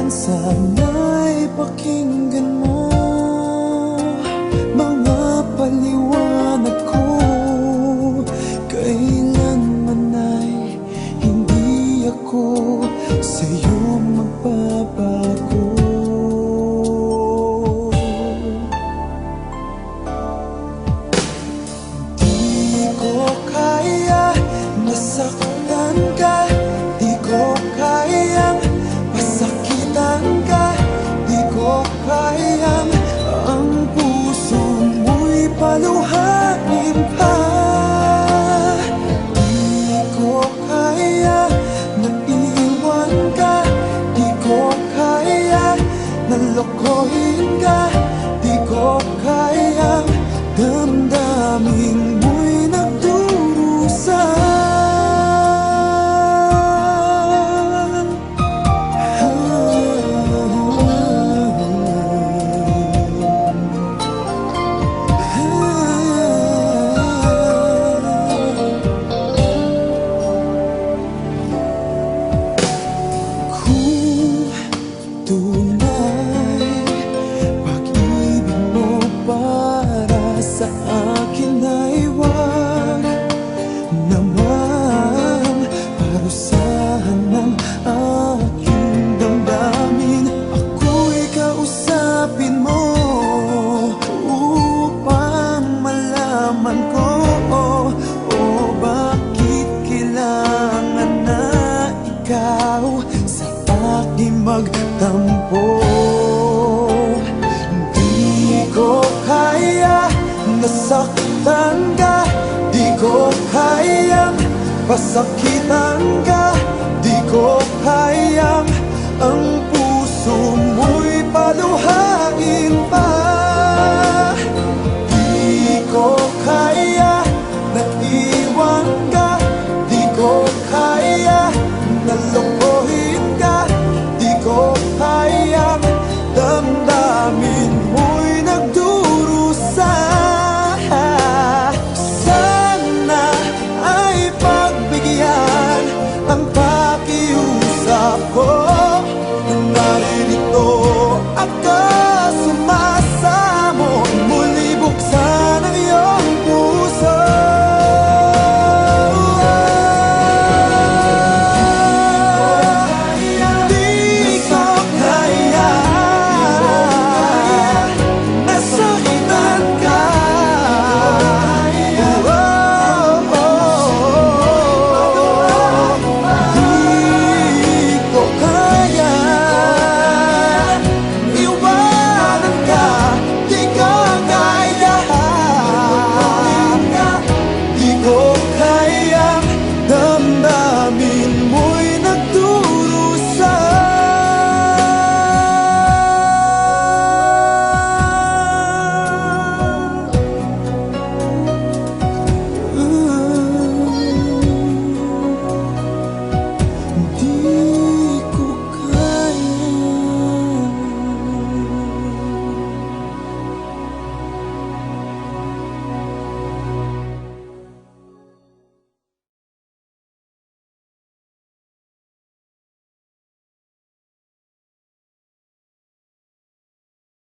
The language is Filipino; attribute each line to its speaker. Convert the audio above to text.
Speaker 1: Sana'y pakinggan mo mga paliwanag ko. Kailanman ay hindi ako sa'yo magbabago. Di ko kaya nasaktan ka, di ko kayang pasakitan ka, di ko kayang ang puso mo'y paluhain pa. Di ko kaya na iwan ka, di ko kaya na lokohin ka, di ko kayang damdamin mo'y nagdurusa. Tunay, pag-ibig mo para sa akin ay wag naman parusahan ng aking damdamin. Ako'y kausapin mo upang malaman ko bakit kailangan na ikaw sa aking magtampo. Di ko kaya nasaktan ka, di ko kayang pasakitan ka, di ko kayang ang puso